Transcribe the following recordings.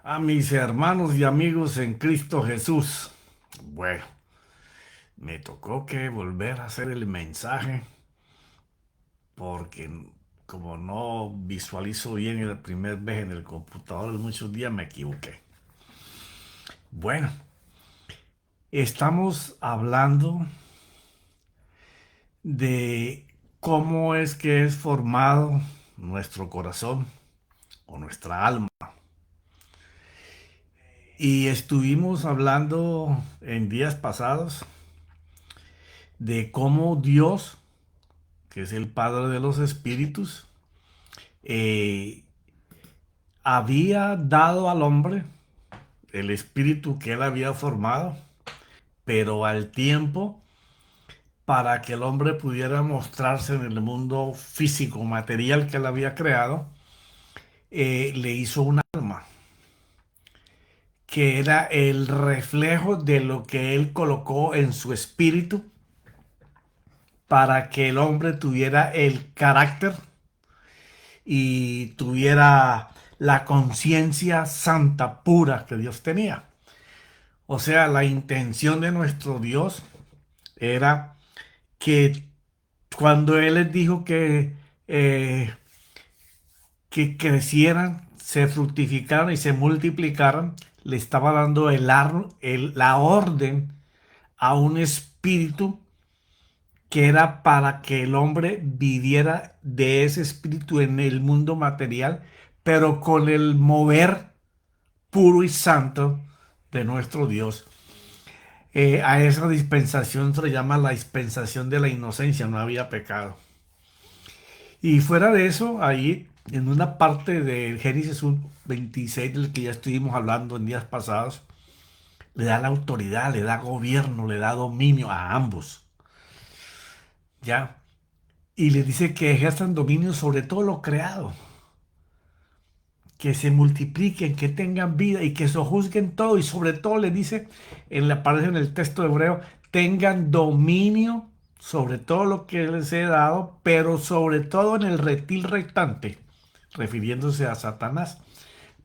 A mis hermanos y amigos en Cristo Jesús. Bueno, me tocó que volver a hacer el mensaje porque como no visualizo bien la primera vez en el computador en muchos días me equivoqué. Bueno, estamos hablando de cómo es que es formado nuestro corazón o nuestra alma. Y estuvimos hablando en días pasados de cómo Dios, que es el Padre de los Espíritus, eh, había dado al hombre el espíritu que él había formado, pero al tiempo, para que el hombre pudiera mostrarse en el mundo físico, material que él había creado, le hizo un alma, que era el reflejo de lo que él colocó en su espíritu para que el hombre tuviera el carácter y tuviera la conciencia santa, pura que Dios tenía. O sea, la intención de nuestro Dios era que cuando Él les dijo que crecieran, se fructificaran y se multiplicaran, le estaba dando la orden a un espíritu que era para que el hombre viviera de ese espíritu en el mundo material, pero con el mover puro y santo de nuestro Dios. A esa dispensación se le llama la dispensación de la inocencia, no había pecado. Y fuera de eso, ahí en una parte del Génesis 26 del que ya estuvimos hablando en días pasados, le da la autoridad, le da gobierno, le da dominio a ambos, ¿ya? Y le dice que ejerzan dominio sobre todo lo creado, que se multipliquen, que tengan vida y que sojuzguen todo. Y sobre todo le dice, aparece en el texto hebreo, tengan dominio sobre todo lo que les he dado, pero sobre todo en el reptil restante, refiriéndose a Satanás,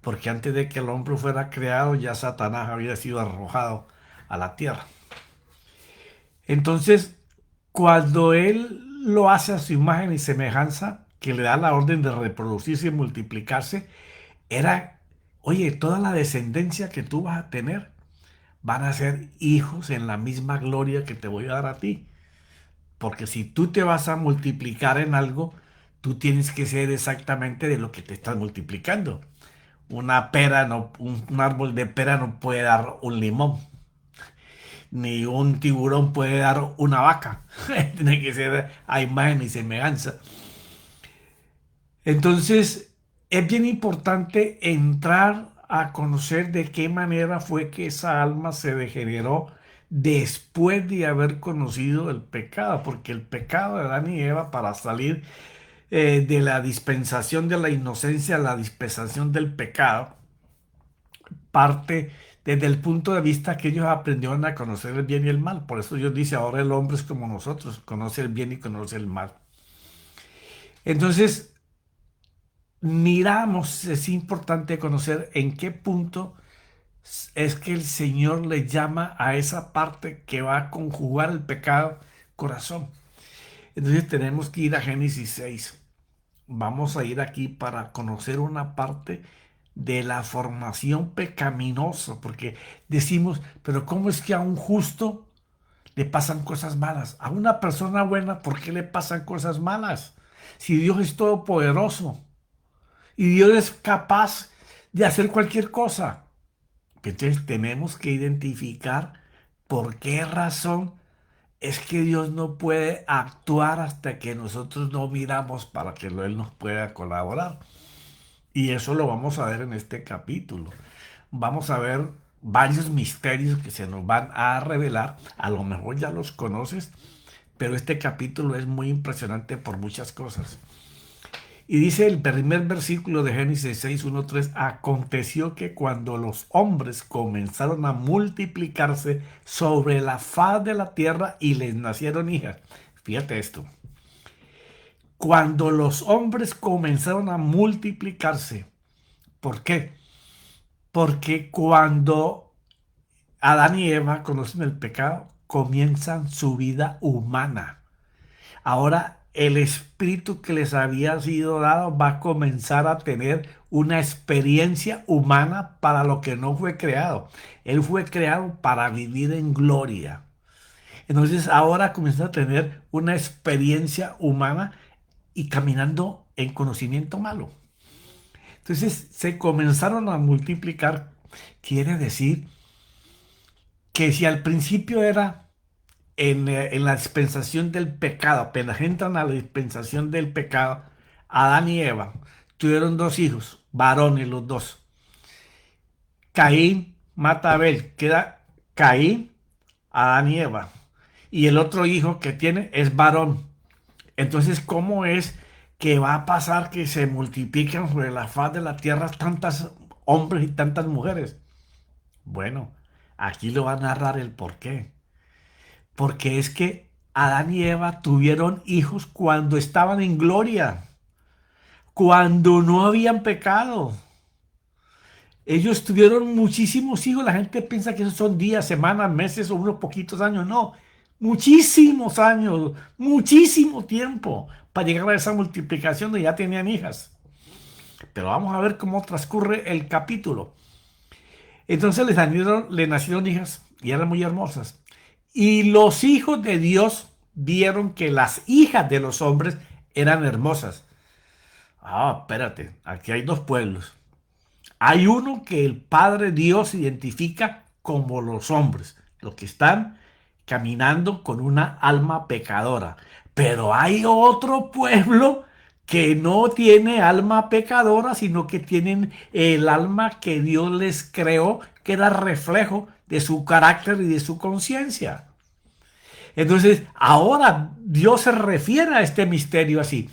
porque antes de que el hombre fuera creado, ya Satanás había sido arrojado a la tierra. Entonces, cuando él lo hace a su imagen y semejanza, que le da la orden de reproducirse y multiplicarse, era, oye, toda la descendencia que tú vas a tener van a ser hijos en la misma gloria que te voy a dar a ti. Porque si tú te vas a multiplicar en algo, tú tienes que ser exactamente de lo que te estás multiplicando. Una pera, no, un árbol de pera no puede dar un limón, ni un tiburón puede dar una vaca. Tiene que ser a imagen y semejanza. Entonces, es bien importante entrar a conocer de qué manera fue que esa alma se degeneró después de haber conocido el pecado, porque el pecado de Adán y Eva para salir de la dispensación de la inocencia a la dispensación del pecado, parte desde el punto de vista que ellos aprendieron a conocer el bien y el mal. Por eso Dios dice, ahora el hombre es como nosotros, conoce el bien y conoce el mal. Entonces, miramos, es importante conocer en qué punto es que el Señor le llama a esa parte que va a conjugar el pecado corazón. Entonces tenemos que ir a Génesis 6. Vamos a ir aquí para conocer una parte de la formación pecaminosa, porque decimos, pero ¿cómo es que a un justo le pasan cosas malas? A una persona buena, ¿por qué le pasan cosas malas? Si Dios es todopoderoso y Dios es capaz de hacer cualquier cosa. Entonces tenemos que identificar por qué razón es que Dios no puede actuar hasta que nosotros no miramos para que Él nos pueda colaborar. Y eso lo vamos a ver en este capítulo. Vamos a ver varios misterios que se nos van a revelar. A lo mejor ya los conoces, pero este capítulo es muy impresionante por muchas cosas. Y dice el primer versículo de Génesis 6, 1, 3, aconteció que cuando los hombres comenzaron a multiplicarse sobre la faz de la tierra y les nacieron hijas. Fíjate esto. Cuando los hombres comenzaron a multiplicarse, ¿por qué? Porque cuando Adán y Eva conocen el pecado, comienzan su vida humana. Ahora el espíritu que les había sido dado va a comenzar a tener una experiencia humana para lo que no fue creado. Él fue creado para vivir en gloria. Entonces ahora comienza a tener una experiencia humana y caminando en conocimiento malo. Entonces se comenzaron a multiplicar. Quiere decir que si al principio era en la dispensación del pecado, apenas entran a la dispensación del pecado, Adán y Eva tuvieron dos hijos, varones los dos. Caín mata a Abel, queda Caín, Adán y Eva. Y el otro hijo que tiene es varón. Entonces, ¿cómo es que va a pasar que se multiplican sobre la faz de la tierra tantos hombres y tantas mujeres? Bueno, aquí lo va a narrar el porqué. Porque es que Adán y Eva tuvieron hijos cuando estaban en gloria, cuando no habían pecado. Ellos tuvieron muchísimos hijos. La gente piensa que esos son días, semanas, meses o unos poquitos años. No, muchísimos años, muchísimo tiempo para llegar a esa multiplicación de ya tenían hijas. Pero vamos a ver cómo transcurre el capítulo. Entonces le nacieron hijas y eran muy hermosas. Y los hijos de Dios vieron que las hijas de los hombres eran hermosas. Ah, espérate, aquí hay dos pueblos. Hay uno que el Padre Dios identifica como los hombres, los que están caminando con una alma pecadora. Pero hay otro pueblo que no tiene alma pecadora, sino que tienen el alma que Dios les creó, que era reflejo de su carácter y de su conciencia. Entonces, ahora Dios se refiere a este misterio así.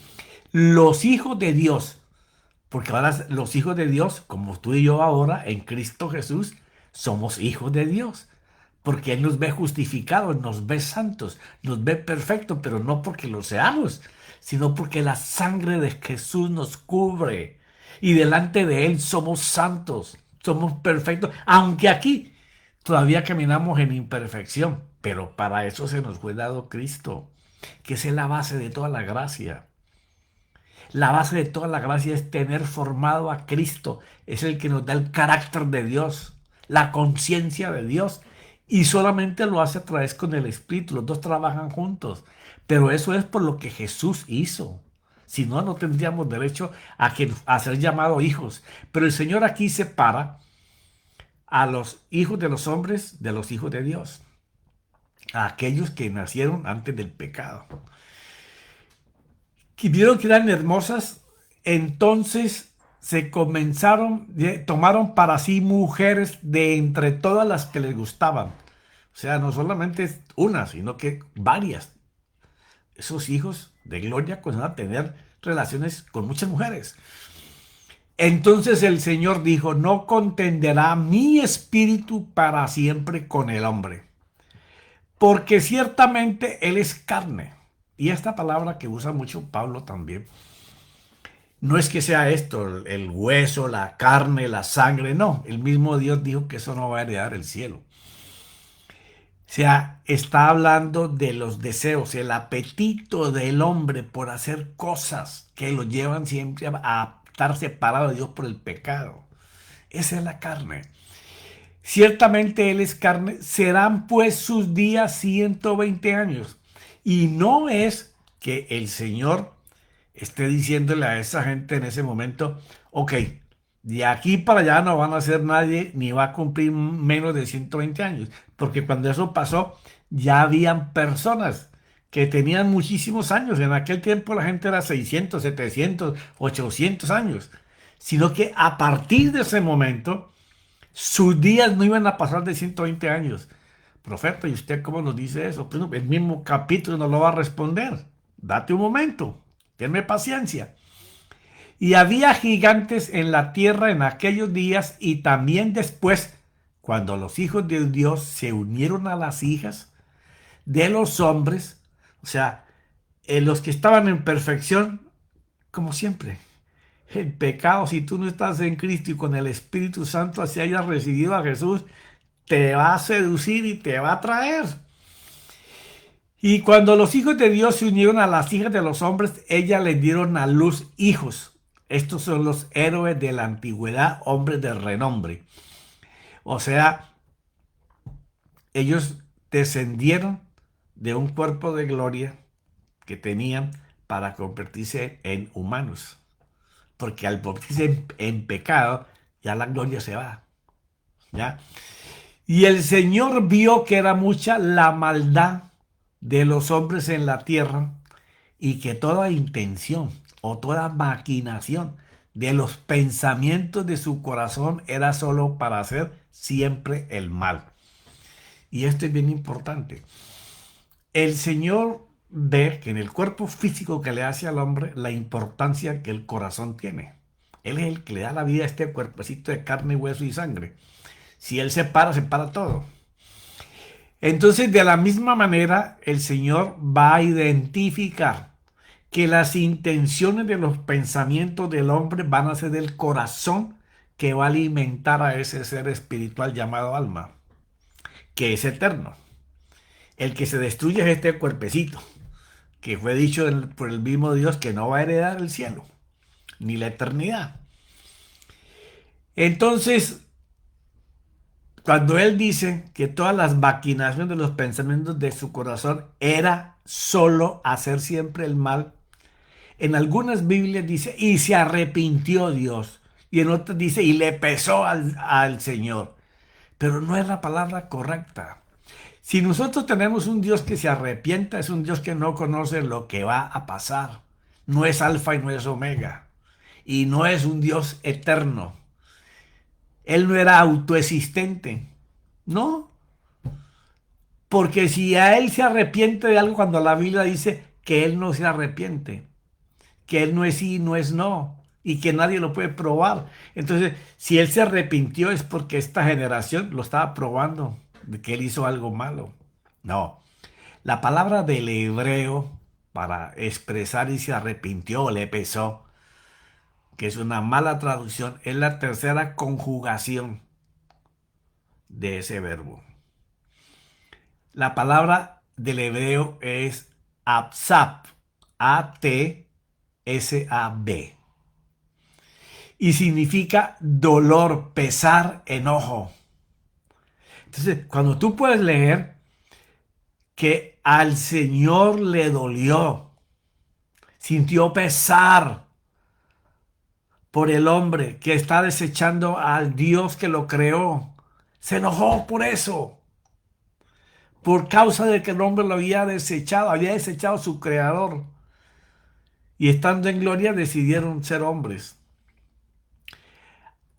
Los hijos de Dios, porque ahora los hijos de Dios, como tú y yo ahora en Cristo Jesús, somos hijos de Dios. Porque Él nos ve justificados, nos ve santos, nos ve perfectos, pero no porque lo seamos, sino porque la sangre de Jesús nos cubre. Y delante de Él somos santos, somos perfectos, aunque aquí todavía caminamos en imperfección, pero para eso se nos fue dado Cristo, que es la base de toda la gracia. La base de toda la gracia es tener formado a Cristo. Es el que nos da el carácter de Dios, la conciencia de Dios. Y solamente lo hace a través con el Espíritu. Los dos trabajan juntos. Pero eso es por lo que Jesús hizo. Si no, no tendríamos derecho a ser llamados hijos. Pero el Señor aquí separa a los hijos de los hombres de los hijos de Dios. A aquellos que nacieron antes del pecado. Que vieron que eran hermosas, entonces tomaron para sí mujeres de entre todas las que les gustaban. O sea, no solamente una, sino que varias. Esos hijos de Gloria comenzaron a tener relaciones con muchas mujeres. Entonces el Señor dijo, no contenderá mi espíritu para siempre con el hombre, porque ciertamente él es carne. Y esta palabra que usa mucho Pablo también, no es que sea esto, el hueso, la carne, la sangre, no. El mismo Dios dijo que eso no va a heredar el cielo. O sea, está hablando de los deseos, el apetito del hombre por hacer cosas que lo llevan siempre a estar separado de Dios por el pecado. Esa es la carne. Ciertamente Él es carne, serán pues sus días 120 años. Y no es que el Señor esté diciéndole a esa gente en ese momento, ok, de aquí para allá no van a ser nadie ni va a cumplir menos de 120 años, porque cuando eso pasó ya habían personas que tenían muchísimos años. En aquel tiempo la gente era 600, 700, 800 años, sino que a partir de ese momento sus días no iban a pasar de 120 años. Profeta, ¿y usted cómo nos dice eso? Pues el mismo capítulo nos lo va a responder. Date un momento, tenme paciencia. Y había gigantes en la tierra en aquellos días y también después, cuando los hijos de Dios se unieron a las hijas de los hombres, o sea, los que estaban en perfección, como siempre. El pecado, si tú no estás en Cristo y con el Espíritu Santo, así hayas recibido a Jesús, te va a seducir y te va a traer. Y cuando los hijos de Dios se unieron a las hijas de los hombres, ellas les dieron a luz hijos. Estos son los héroes de la antigüedad, hombres de renombre. O sea, ellos descendieron de un cuerpo de gloria que tenían para convertirse en humanos. Porque al convertirse en pecado, ya la gloria se va. ¿Ya? Y el Señor vio que era mucha la maldad de los hombres en la tierra y que toda intención o toda maquinación de los pensamientos de su corazón era solo para hacer siempre el mal. Y esto es bien importante. El Señor ve que en el cuerpo físico que le hace al hombre la importancia que el corazón tiene. Él es el que le da la vida a este cuerpecito de carne, hueso y sangre. Si Él se para todo. Entonces, de la misma manera, el Señor va a identificar que las intenciones de los pensamientos del hombre van a ser del corazón que va a alimentar a ese ser espiritual llamado alma, que es eterno. El que se destruye es este cuerpecito, que fue dicho por el mismo Dios que no va a heredar el cielo, ni la eternidad. Entonces, cuando él dice que todas las maquinaciones de los pensamientos de su corazón era solo hacer siempre el mal, en algunas Biblias dice, y se arrepintió Dios, y en otras dice, y le pesó al Señor. Pero no es la palabra correcta. Si nosotros tenemos un Dios que se arrepienta, es un Dios que no conoce lo que va a pasar. No es alfa y no es omega. Y no es un Dios eterno. Él no era autoexistente. No. Porque si a él se arrepiente de algo cuando la Biblia dice que él no se arrepiente, que él no es sí, no es no, y que nadie lo puede probar. Entonces, si él se arrepintió es porque esta generación lo estaba probando de que él hizo algo malo. No. La palabra del hebreo para expresar y se arrepintió o le pesó, que es una mala traducción, es la tercera conjugación de ese verbo. La palabra del hebreo es atzab, A-T-S-A-B. Y significa dolor, pesar, enojo. Entonces, cuando tú puedes leer que al Señor le dolió, sintió pesar por el hombre que está desechando al Dios que lo creó, se enojó por eso, por causa de que el hombre lo había desechado a su creador. Y estando en gloria decidieron ser hombres.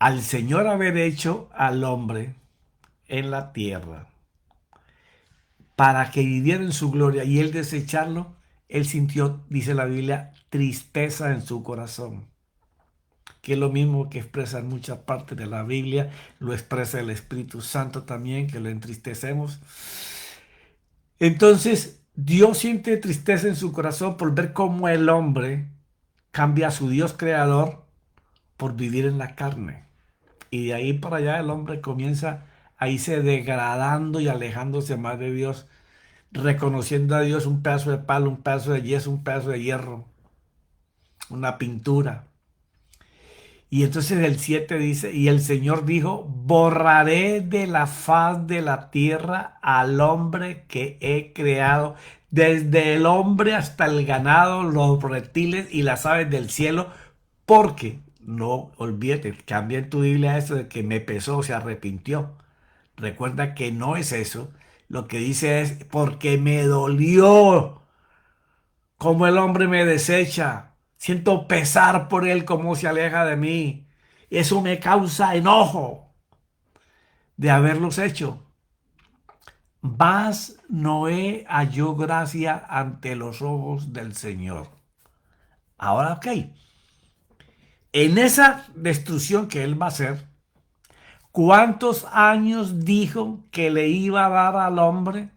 Al Señor haber hecho al hombre en la tierra para que viviera en su gloria y él desecharlo, él sintió, dice la Biblia, tristeza en su corazón, que es lo mismo que expresa en muchas partes de la Biblia, lo expresa el Espíritu Santo también, que lo entristecemos. Entonces, Dios siente tristeza en su corazón por ver cómo el hombre cambia a su Dios creador por vivir en la carne. Y de ahí para allá el hombre comienza a irse degradando y alejándose más de Dios, reconociendo a Dios un pedazo de palo, un pedazo de yeso, un pedazo de hierro, una pintura. Y entonces el 7 dice, y el Señor dijo, borraré de la faz de la tierra al hombre que he creado, desde el hombre hasta el ganado, los reptiles y las aves del cielo, porque, no olvides, cambia en tu Biblia eso de que me pesó, se arrepintió. Recuerda que no es eso. Lo que dice es, porque me dolió como el hombre me desecha. Siento pesar por él como se aleja de mí. Eso me causa enojo de haberlos hecho. Mas Noé halló gracia ante los ojos del Señor. Ahora, ok. En esa destrucción que él va a hacer, ¿cuántos años dijo que le iba a dar al hombre?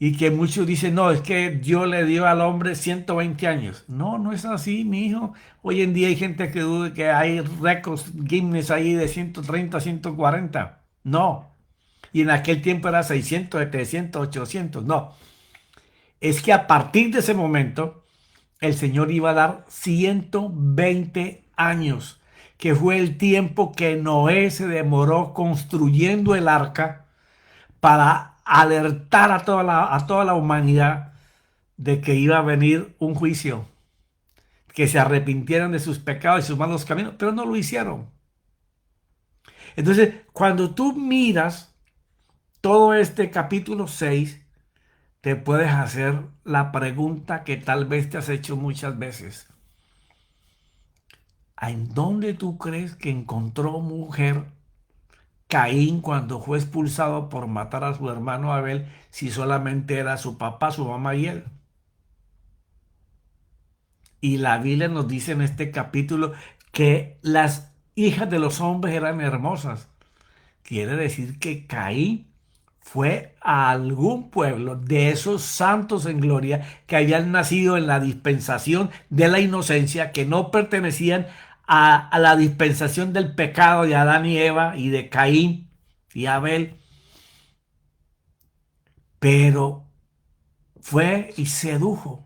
Y que muchos dicen, no, es que Dios le dio al hombre 120 años. No, no es así, mi hijo. Hoy en día hay gente que duda que hay récords Guinness ahí de 130, 140. No. Y en aquel tiempo era 600, 700, 800. No. Es que a partir de ese momento, el Señor iba a dar 120 años, que fue el tiempo que Noé se demoró construyendo el arca para alertar a toda la humanidad de que iba a venir un juicio, que se arrepintieran de sus pecados y sus malos caminos, pero no lo hicieron. Entonces, cuando tú miras todo este capítulo 6, te puedes hacer la pregunta que tal vez te has hecho muchas veces. ¿En dónde tú crees que encontró mujer Caín cuando fue expulsado por matar a su hermano Abel si solamente era su papá, su mamá y él? Y la Biblia nos dice en este capítulo que las hijas de los hombres eran hermosas. Quiere decir que Caín fue a algún pueblo de esos santos en gloria que habían nacido en la dispensación de la inocencia, que no pertenecían a la dispensación del pecado de Adán y Eva y de Caín y Abel, pero fue y sedujo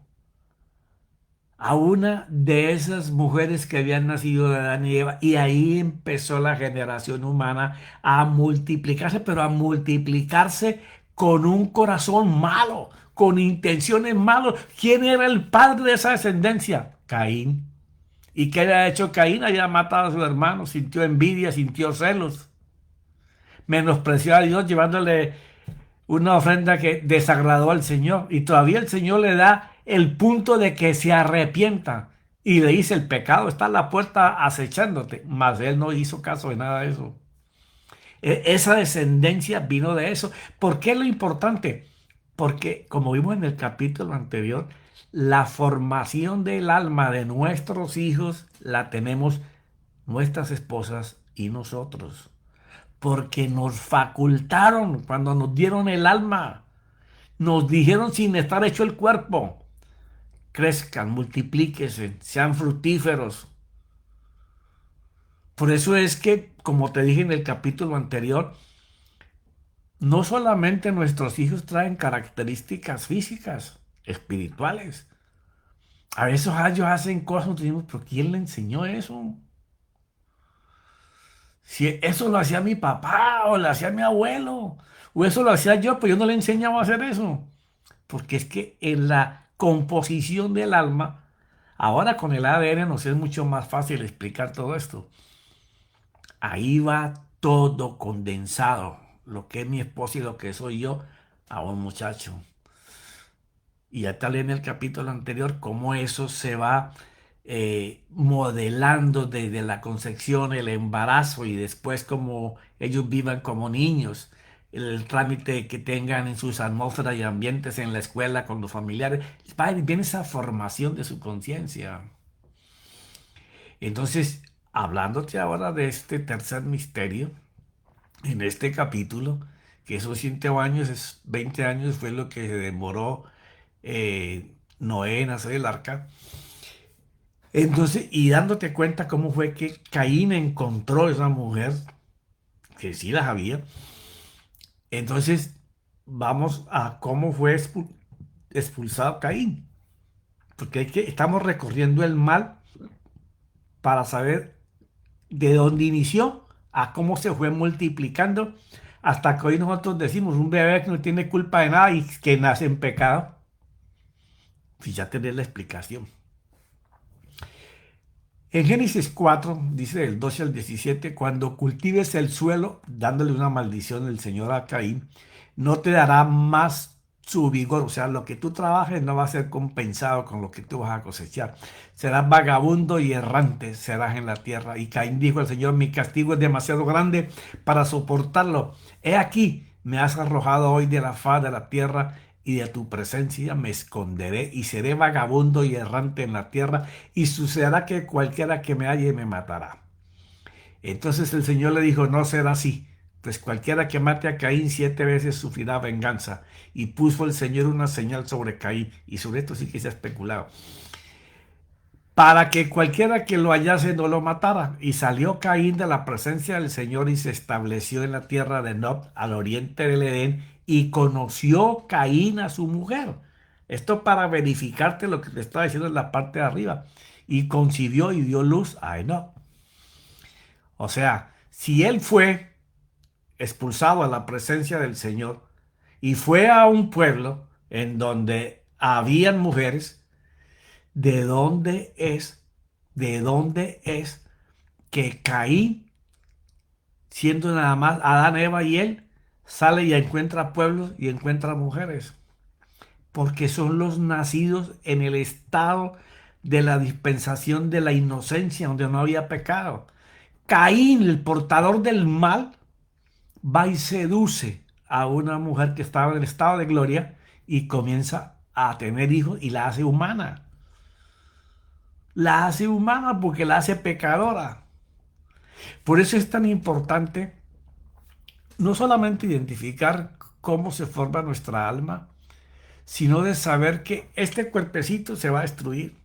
a una de esas mujeres que habían nacido de Adán y Eva, y ahí empezó la generación humana a multiplicarse, pero a multiplicarse con un corazón malo, con intenciones malas. ¿Quién era el padre de esa descendencia? Caín. ¿Y qué había hecho Caín? Había matado a su hermano, sintió envidia, sintió celos, menospreció a Dios llevándole una ofrenda que desagradó al Señor, y todavía el Señor le da el punto de que se arrepienta y le dice: el pecado está a la puerta acechándote, mas él no hizo caso de nada de eso. Esa descendencia vino de eso. ¿Por qué es lo importante? Porque, como vimos en el capítulo anterior, la formación del alma de nuestros hijos la tenemos nuestras esposas y nosotros, porque nos facultaron cuando nos dieron el alma. Nos dijeron sin estar hecho el cuerpo: crezcan, multiplíquense, sean fructíferos. Por eso es que, como te dije en el capítulo anterior, no solamente nuestros hijos traen características físicas, espirituales. A veces ellos hacen cosas, nosotros decimos: ¿pero quién le enseñó eso? Si eso lo hacía mi papá o lo hacía mi abuelo, o eso lo hacía yo, pues yo no le enseñaba a hacer eso. Porque es que en la composición del alma, ahora con el ADN nos es mucho más fácil explicar todo esto. Ahí va todo condensado, lo que es mi esposa y lo que soy yo, a un muchacho. Y ya tal en el capítulo anterior cómo eso se va modelando desde la concepción, el embarazo, y después cómo ellos vivan como niños, el trámite que tengan en sus atmósferas y ambientes en la escuela, con los familiares. Viene esa formación de su conciencia. Entonces, hablándote ahora de este tercer misterio, en este capítulo, que esos 100 años, 20 años fue lo que se demoró Noé en hacer el arca. Entonces, y dándote cuenta cómo fue que Caín encontró esa mujer, que sí las había. Entonces, vamos a cómo fue expulsado Caín. Porque estamos recorriendo el mal para saber de dónde inició a cómo se fue multiplicando hasta que hoy nosotros decimos: un bebé que no tiene culpa de nada y que nace en pecado. Pues ya tenés la explicación. En Génesis 4, dice del 12 al 17: cuando cultives el suelo, dándole una maldición el Señor a Caín, no te dará más su vigor. O sea, lo que tú trabajes no va a ser compensado con lo que tú vas a cosechar. Serás vagabundo y errante, serás en la tierra. Y Caín dijo al Señor: mi castigo es demasiado grande para soportarlo. He aquí, me has arrojado hoy de la faz de la tierra, y de tu presencia me esconderé, y seré vagabundo y errante en la tierra, y sucederá que cualquiera que me halle me matará. Entonces el Señor le dijo: no será así, pues cualquiera que mate a Caín 7 veces sufrirá venganza. Y puso el Señor una señal sobre Caín, y sobre esto sí que se ha especulado, para que cualquiera que lo hallase no lo matara. Y salió Caín de la presencia del Señor y se estableció en la tierra de Nob, al oriente del Edén, y conoció Caín a su mujer. Esto para verificarte lo que te estaba diciendo en la parte de arriba. Y concibió y dio luz a Enoc. O sea, si él fue expulsado a la presencia del Señor y fue a un pueblo en donde habían mujeres, ¿de dónde es? ¿De dónde es que Caín, siendo nada más Adán, Eva y él, sale y encuentra pueblos y encuentra mujeres? Porque son los nacidos en el estado de la dispensación de la inocencia, donde no había pecado. Caín, el portador del mal, va y seduce a una mujer que estaba en estado de gloria y comienza a tener hijos y la hace humana. La hace humana porque la hace pecadora. Por eso es tan importante no solamente identificar cómo se forma nuestra alma, sino de saber que este cuerpecito se va a destruir,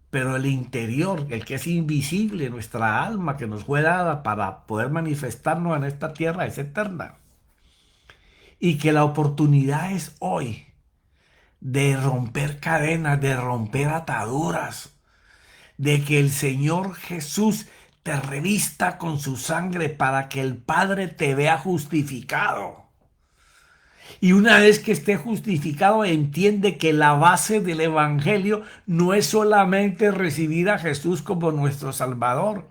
pero el interior, el que es invisible, nuestra alma que nos fue dada para poder manifestarnos en esta tierra, es eterna. Y que la oportunidad es hoy de romper cadenas, de romper ataduras, de que el Señor Jesús te revista con su sangre para que el Padre te vea justificado. Y una vez que esté justificado, entiende que la base del Evangelio no es solamente recibir a Jesús como nuestro Salvador.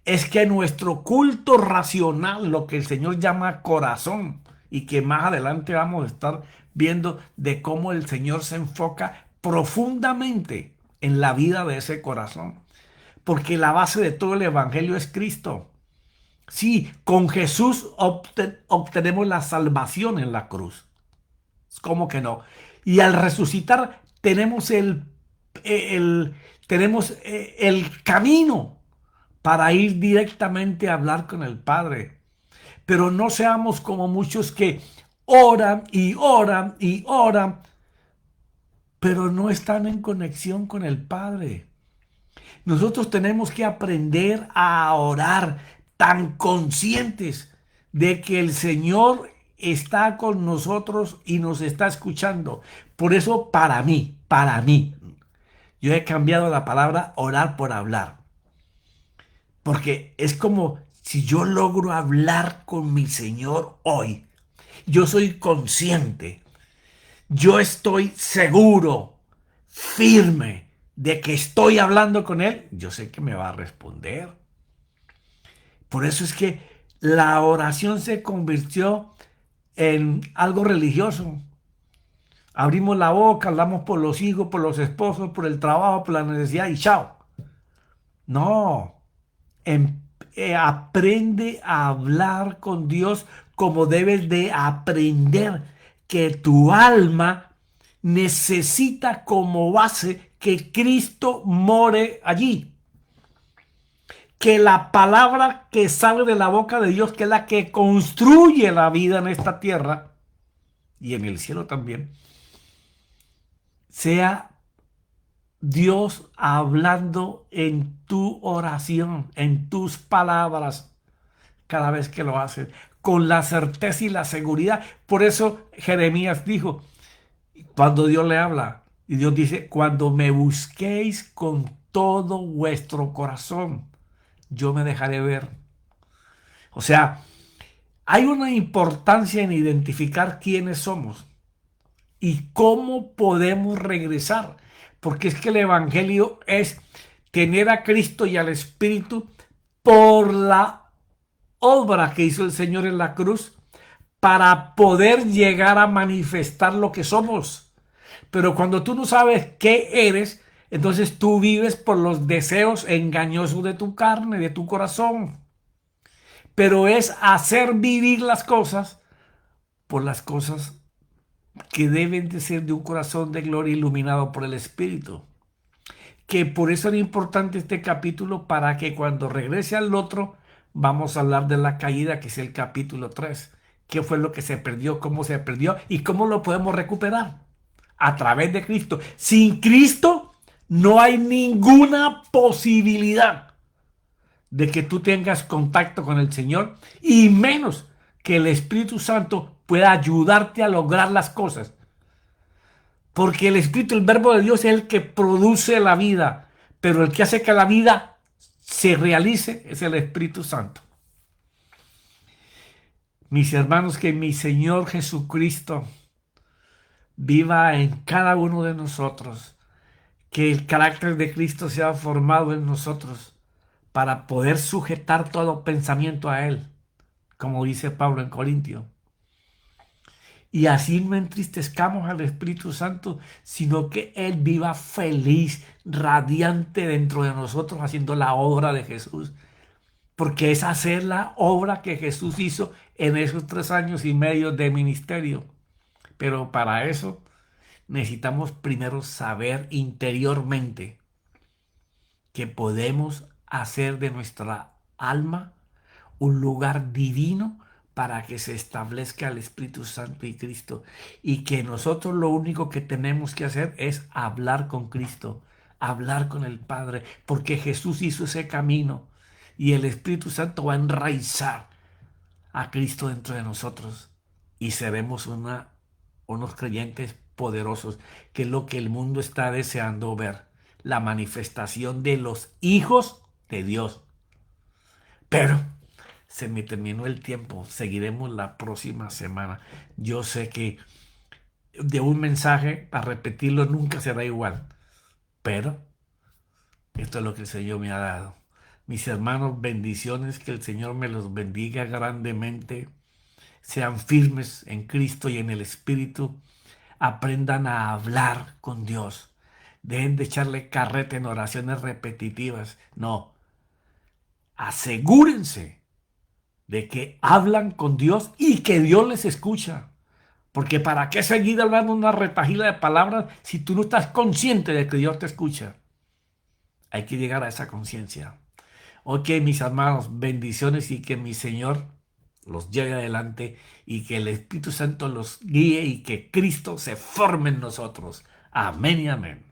Es que nuestro culto racional, lo que el Señor llama corazón, y que más adelante vamos a estar viendo de cómo el Señor se enfoca profundamente en la vida de ese corazón. Porque la base de todo el Evangelio es Cristo. Sí, con Jesús obtenemos la salvación en la cruz. ¿Cómo que no? Y al resucitar tenemos el camino para ir directamente a hablar con el Padre. Pero no seamos como muchos que oran y oran y oran, pero no están en conexión con el Padre. Nosotros tenemos que aprender a orar tan conscientes de que el Señor está con nosotros y nos está escuchando. Por eso, para mí, yo he cambiado la palabra orar por hablar. Porque es como si yo logro hablar con mi Señor hoy. Yo soy consciente. Yo estoy seguro, firme de que estoy hablando con Él. Yo sé que me va a responder. Por eso es que la oración se convirtió en algo religioso. Abrimos la boca, hablamos por los hijos, por los esposos, por el trabajo, por la necesidad y chao. No. Aprende a hablar con Dios como debes de aprender que tu alma necesita como base que Cristo more allí. Que la palabra que sale de la boca de Dios, que es la que construye la vida en esta tierra y en el cielo también, sea Dios hablando en tu oración, en tus palabras, cada vez que lo haces, con la certeza y la seguridad. Por eso Jeremías dijo, cuando Dios le habla, y Dios dice, cuando me busquéis con todo vuestro corazón, yo me dejaré ver. O sea, hay una importancia en identificar quiénes somos y cómo podemos regresar. Porque es que el Evangelio es tener a Cristo y al Espíritu por la obra que hizo el Señor en la cruz para poder llegar a manifestar lo que somos. Pero cuando tú no sabes qué eres, entonces tú vives por los deseos engañosos de tu carne, de tu corazón. Pero es hacer vivir las cosas por las cosas que deben de ser de un corazón de gloria iluminado por el Espíritu. Que por eso era importante este capítulo, para que cuando regrese al otro vamos a hablar de la caída, que es el capítulo 3. ¿Qué fue lo que se perdió? ¿Cómo se perdió? ¿Y cómo lo podemos recuperar? A través de Cristo. Sin Cristo no hay ninguna posibilidad de que tú tengas contacto con el Señor y menos que el Espíritu Santo pueda ayudarte a lograr las cosas. Porque el Espíritu, el Verbo de Dios es el que produce la vida, pero el que hace que la vida se realice es el Espíritu Santo. Mis hermanos, que mi Señor Jesucristo viva en cada uno de nosotros, que el carácter de Cristo sea formado en nosotros para poder sujetar todo pensamiento a Él, como dice Pablo en Corintio. Y así no entristezcamos al Espíritu Santo, sino que Él viva feliz, radiante dentro de nosotros, haciendo la obra de Jesús. Porque es hacer la obra que Jesús hizo en esos 3 años y medio de ministerio. Pero para eso necesitamos primero saber interiormente que podemos hacer de nuestra alma un lugar divino para que se establezca el Espíritu Santo y Cristo. Y que nosotros lo único que tenemos que hacer es hablar con Cristo, hablar con el Padre, porque Jesús hizo ese camino y el Espíritu Santo va a enraizar a Cristo dentro de nosotros y seremos unos creyentes poderosos, que es lo que el mundo está deseando ver, la manifestación de los hijos de Dios. Pero se me terminó el tiempo, seguiremos la próxima semana. Yo sé que de un mensaje a repetirlo nunca será igual, pero esto es lo que el Señor me ha dado. Mis hermanos, bendiciones, que el Señor me los bendiga grandemente. Sean firmes en Cristo y en el Espíritu. Aprendan a hablar con Dios. Dejen de echarle carreta en oraciones repetitivas. No, asegúrense de que hablan con Dios y que Dios les escucha. Porque ¿para qué seguir hablando una retahíla de palabras si tú no estás consciente de que Dios te escucha? Hay que llegar a esa conciencia. Ok, mis hermanos, bendiciones y que mi Señor los lleve adelante y que el Espíritu Santo los guíe y que Cristo se forme en nosotros. Amén y amén.